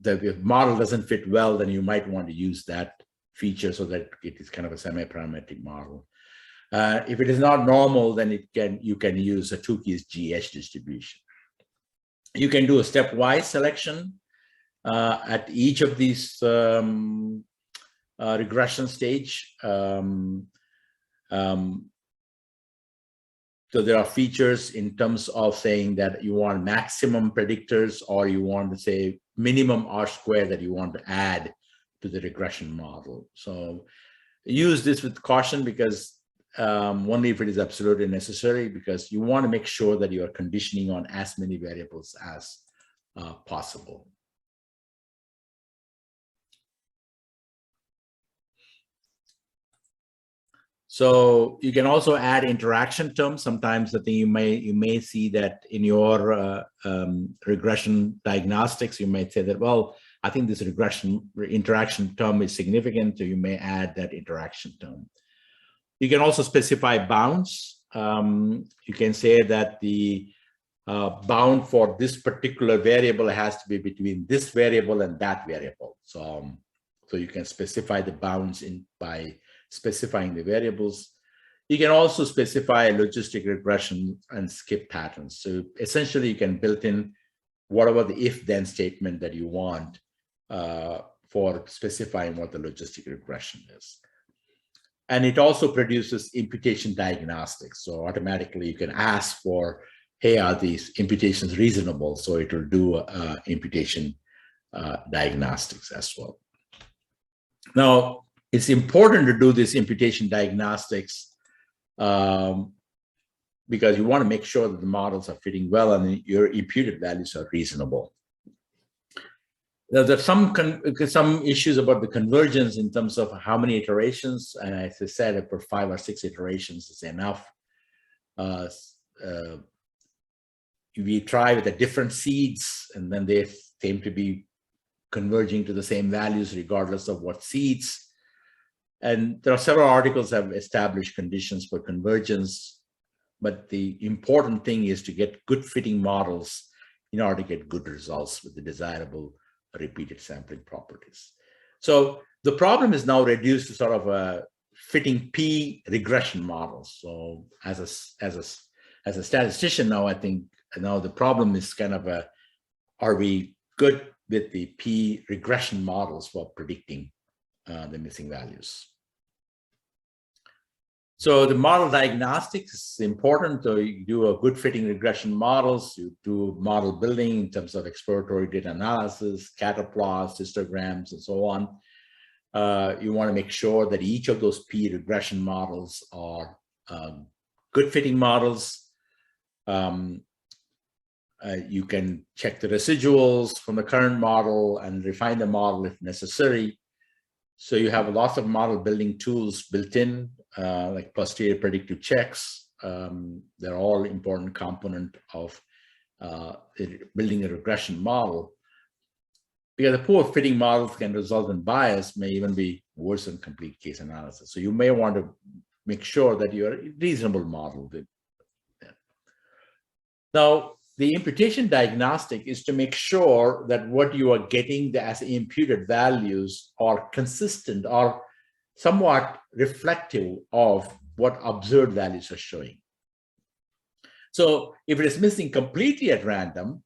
[SPEAKER 1] the model doesn't fit well, then you might want to use that feature so that it is kind of a semi-parametric model. If it is not normal, then you can use a Tukey's GH distribution. You can do a stepwise selection at each of these regression stage. So there are features in terms of saying that you want maximum predictors, or you want to say minimum R-square that you want to add to the regression model. So use this with caution, because only if it is absolutely necessary, because you want to make sure that you are conditioning on as many variables as possible. So you can also add interaction terms. Sometimes I think you may see that in your regression diagnostics, you might say that, well, I think this interaction term is significant, so you may add that interaction term. You can also specify bounds. You can say that the bound for this particular variable has to be between this variable and that variable. So you can specify the bounds by specifying the variables. You can also specify logistic regression and skip patterns. So essentially you can build in whatever the if-then statement that you want for specifying what the logistic regression is. And it also produces imputation diagnostics. So automatically you can ask for, hey, are these imputations reasonable? So it will do imputation diagnostics as well. Now, it's important to do this imputation diagnostics because you want to make sure that the models are fitting well and your imputed values are reasonable. Now, there's some issues about the convergence in terms of how many iterations, and as I said, for 5 or 6 iterations is enough. We try with the different seeds, and then they seem to be converging to the same values regardless of what seeds. And there are several articles that have established conditions for convergence, but the important thing is to get good fitting models in order to get good results with the desirable repeated sampling properties. So the problem is now reduced to sort of a fitting P regression models. So as a statistician now, I think now the problem is kind of are we good with the P regression models for predicting the missing values? So the model diagnostics is important. So you do a good fitting regression models, you do model building in terms of exploratory data analysis, scatter plots, histograms, and so on. You want to make sure that each of those P regression models are good fitting models. You can check the residuals from the current model and refine the model if necessary. So you have lots of model building tools built in, like posterior predictive checks. They're all important component of building a regression model. Because the poor fitting models can result in bias, may even be worse than complete case analysis. So you may want to make sure that you're a reasonable model. Now, the imputation diagnostic is to make sure that what you are getting as imputed values are consistent or somewhat reflective of what observed values are showing. So if it is missing completely at random,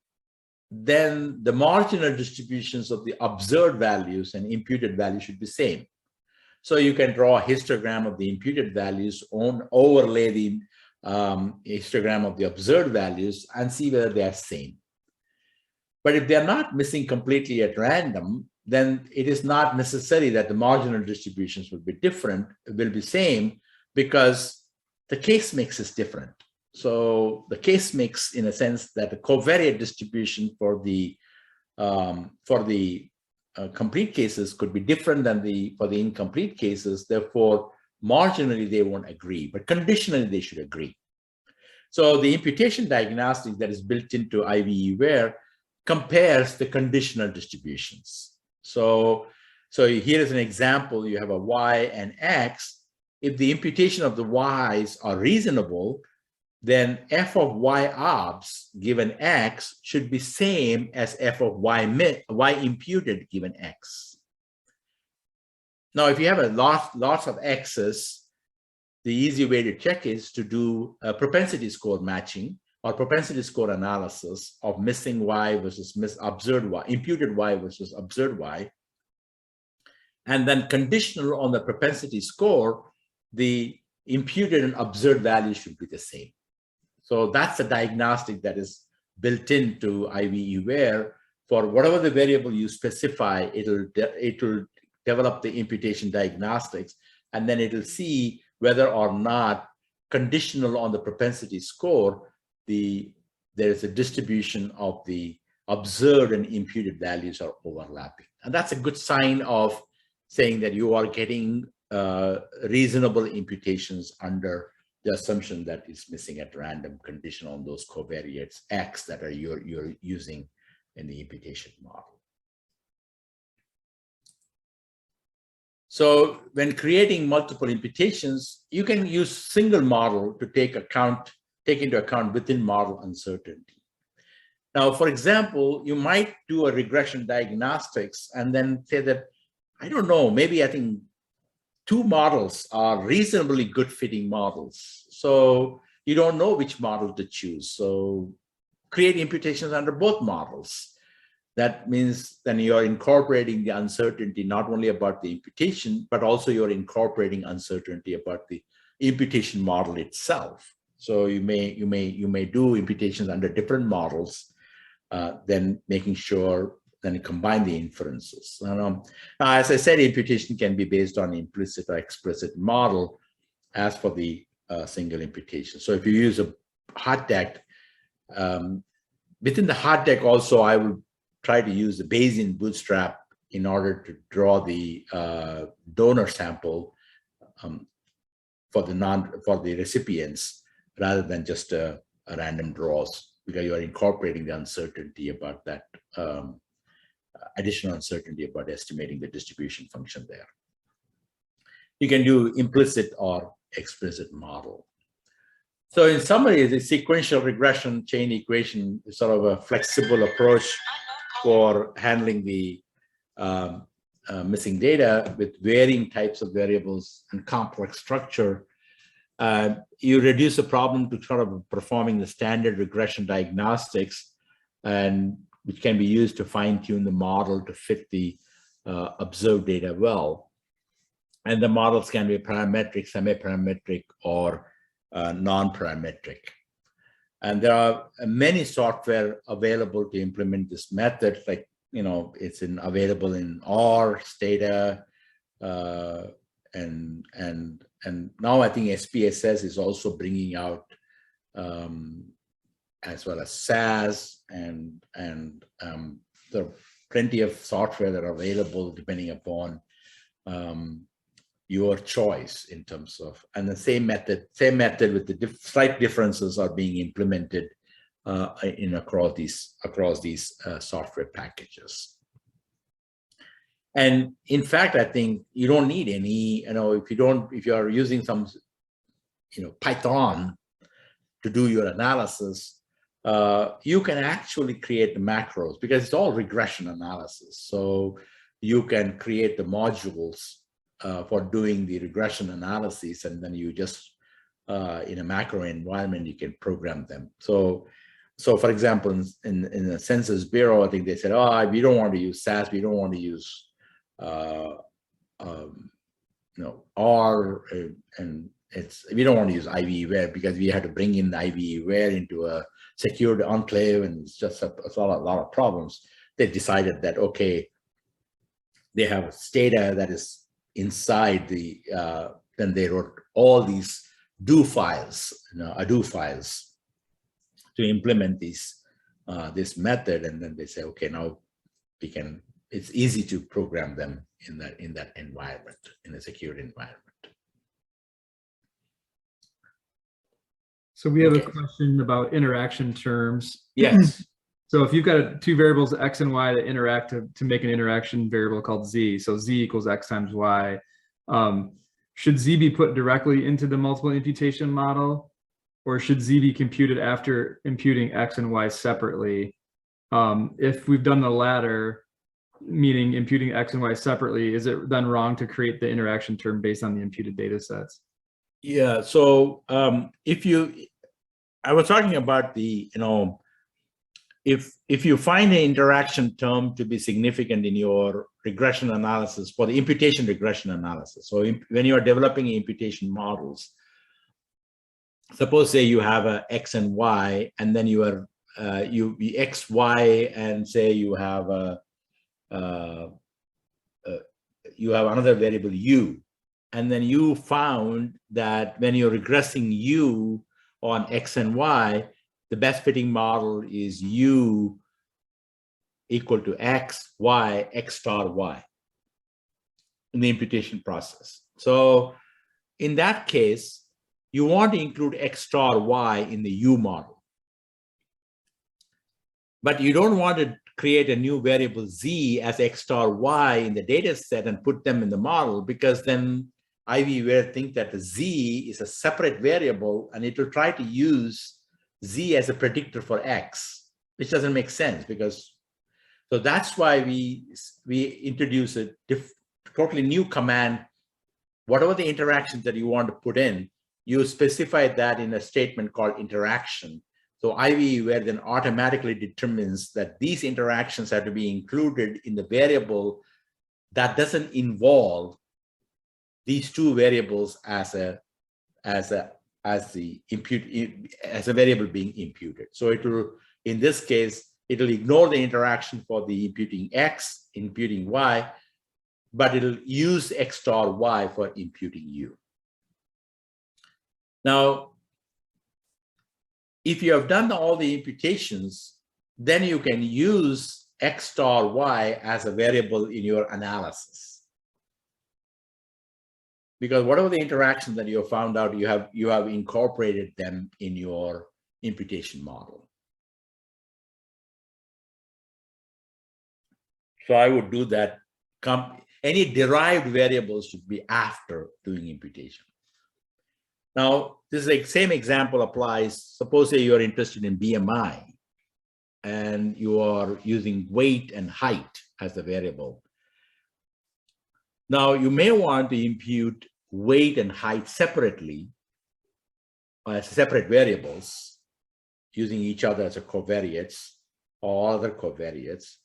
[SPEAKER 1] then the marginal distributions of the observed values and imputed values should be same. So you can draw a histogram of the imputed values, overlay the histogram of the observed values and see whether they are same. But if they're not missing completely at random, then it is not necessary that the marginal distributions will be different, it will be same, because the case mix is different. So the case mix, in a sense, that the covariate distribution for the complete cases could be different than for the incomplete cases. Therefore, marginally they won't agree, but conditionally they should agree. So the imputation diagnostic that is built into IVE-WARE compares the conditional distributions. So here is an example. You have a Y and X. If the imputation of the Y's are reasonable, then f of y obs given x should be same as f of y imputed given x. Now, if you have a lots of x's, the easy way to check is to do a propensity score matching or propensity score analysis of missing y versus observed y, imputed y versus observed y. And then conditional on the propensity score, the imputed and observed values should be the same. So that's a diagnostic that is built into IVE-WARE. For whatever the variable you specify, it'll develop the imputation diagnostics, and then it'll see whether or not, conditional on the propensity score, there is a distribution of the observed and imputed values are overlapping. And that's a good sign of saying that you are getting reasonable imputations under the assumption that is missing at random, conditional on those covariates X that you're using in the imputation model. So when creating multiple imputations, you can use single model to take into account within model uncertainty. Now, for example, you might do a regression diagnostics and then say that, I don't know, maybe I think 2 models are reasonably good fitting models. So you don't know which model to choose. So create imputations under both models. That means then you're incorporating the uncertainty not only about the imputation, but also you're incorporating uncertainty about the imputation model itself. So you may do imputations under different models, then making sure then combine the inferences. Now, as I said, imputation can be based on implicit or explicit model as for the single imputation. So if you use a hot deck, within the hot deck also, I would try to use the Bayesian Bootstrap in order to draw the donor sample for the recipients rather than just a random draws, because you are incorporating the uncertainty about that, additional uncertainty about estimating the distribution function there. You can do implicit or explicit model. So in summary, the sequential regression chain equation is sort of a flexible approach for handling the missing data with varying types of variables and complex structure. You reduce the problem to sort of performing the standard regression diagnostics, and which can be used to fine-tune the model to fit the observed data well. And the models can be parametric, semi-parametric, or non-parametric. And there are many software available to implement this method, like, it's available in R, Stata, And now I think SPSS is also bringing out as well as SAS, and there are plenty of software that are available depending upon your choice in terms of, and the same method with the slight differences are being implemented across these software packages. And in fact, I think you don't need any, if you are using some, Python to do your analysis, you can actually create the macros because it's all regression analysis. So you can create the modules for doing the regression analysis, and then you just, in a macro environment, you can program them. So for example, in the Census Bureau, I think they said, oh, we don't want to use SAS, we don't want to use R, and we don't want to use IVE-ware because we had to bring in the IVE-ware into a secured enclave, and it's just a lot of problems. They decided that, okay, they have data that is inside the, then they wrote all these do files, ADO files to implement this method, and then they say, okay, now we can, it's easy to program them in that environment, in a secured environment.
[SPEAKER 2] So we have a question about interaction terms.
[SPEAKER 1] Yes.
[SPEAKER 2] So if you've got two variables, X and Y, that interact to make an interaction variable called Z, so Z equals X times Y, should Z be put directly into the multiple imputation model, or should Z be computed after imputing X and Y separately? If we've done the latter, meaning imputing X and Y separately, is it then wrong to create the interaction term based on the imputed data sets?
[SPEAKER 1] Yeah, so I was talking about the, if you find an interaction term to be significant in your regression analysis for the imputation regression analysis. So when you are developing imputation models, suppose say you have a X and Y, and then you are you X, Y, and say you have another variable U, and then you found that when you're regressing U on X and Y, the best fitting model is U equal to X, Y, X star Y in the imputation process. So in that case, you want to include X star Y in the U model, but you don't want to create a new variable Z as X star Y in the data set and put them in the model, because then IVE-ware think that the Z is a separate variable and it will try to use Z as a predictor for X, which doesn't make sense, because, so that's why we introduce a totally new command. Whatever the interactions that you want to put in, you specify that in a statement called interaction. So IVE-ware then automatically determines that these interactions have to be included in the variable that doesn't involve these two variables as a variable being imputed. So it will, in this case, it will ignore the interaction for the imputing X, imputing Y, but it'll use X star Y for imputing U. Now, if you have done all the imputations, then you can use X star Y as a variable in your analysis. Because whatever the interaction that you have found out, you have incorporated them in your imputation model. So I would do that. Any derived variables should be after doing imputation. Now, this is the same example applies. Suppose say you are interested in BMI and you are using weight and height as the variable. Now, you may want to impute weight and height separately as separate variables, using each other as a covariates or other covariates,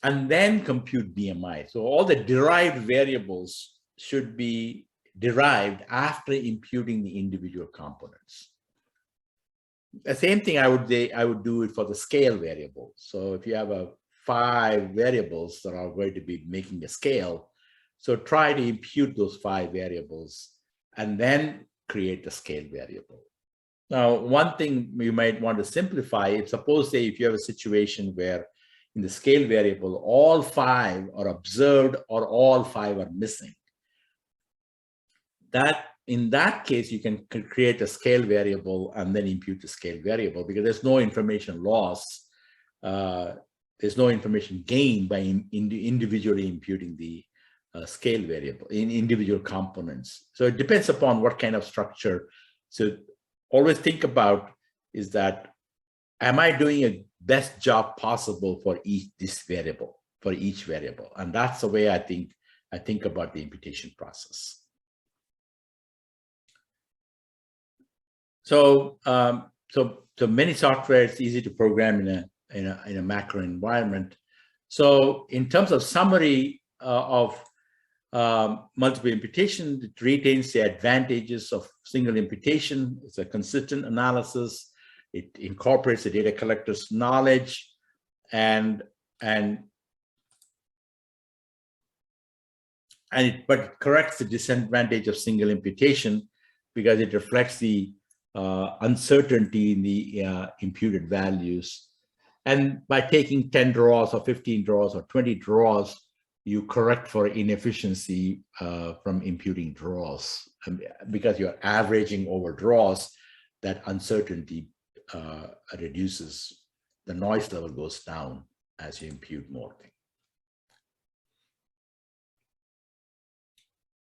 [SPEAKER 1] and then compute BMI. So all the derived variables should be derived after imputing the individual components. The same thing I would do it for the scale variable. So if you have 5 variables that are going to be making a scale, So try to impute those 5 variables and then create the scale variable. Now, one thing you might want to simplify, if suppose say if you have a situation where in the scale variable, all 5 are observed or all 5 are missing. In that case, you can create a scale variable and then impute the scale variable because there's no information loss. There's no information gained by individually imputing the scale variable in individual components. So it depends upon what kind of structure. So always think about is that, am I doing a best job possible for each variable? And that's the way I think about the imputation process. So many software is easy to program in a macro environment. So in terms of summary of multiple imputation, it retains the advantages of single imputation. It's a consistent analysis. It incorporates the data collector's knowledge, but it corrects the disadvantage of single imputation because it reflects the uncertainty in the imputed values. And by taking 10 draws or 15 draws or 20 draws, you correct for inefficiency from imputing draws. And because you're averaging over draws, that uncertainty reduces, the noise level goes down as you impute more things.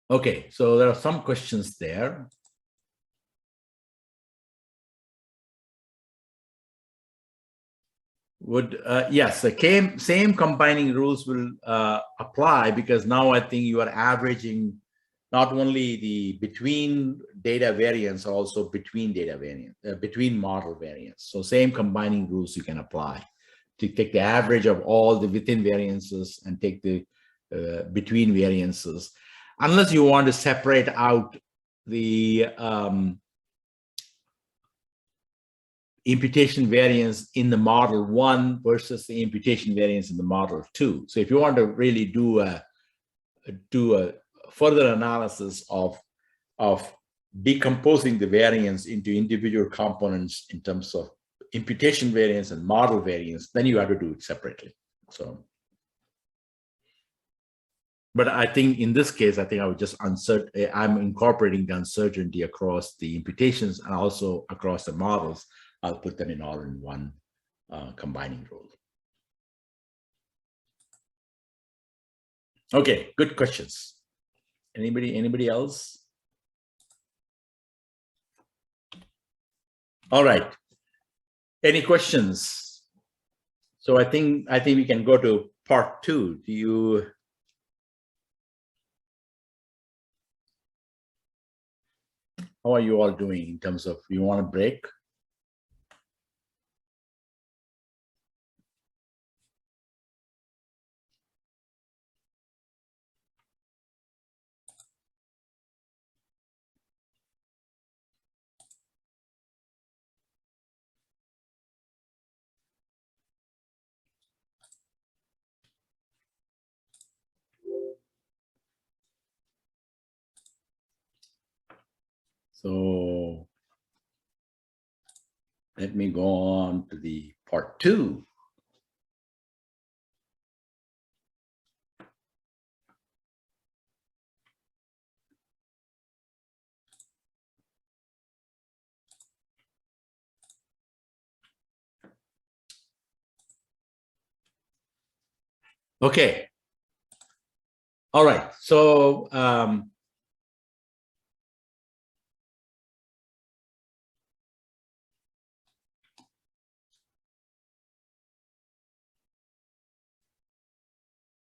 [SPEAKER 1] Okay, so there are some questions there. Yes, the same combining rules will apply because now I think you are averaging not only the between data variance, also between data variance, between model variance. So same combining rules you can apply to take the average of all the within variances and take the between variances, unless you want to separate out the imputation variance in the model 1 versus the imputation variance in the model 2. So if you want to really do a further analysis of decomposing the variance into individual components in terms of imputation variance and model variance, then you have to do it separately. So, but I think in this case, I think I would just I'm incorporating the uncertainty across the imputations and also across the models. I'll put them in all in one combining rule. Okay, good questions. Anybody else? All right. Any questions? So I think we can go to part 2. How are you all doing in terms of, you want a break? So let me go on to the part 2. Okay. All right. So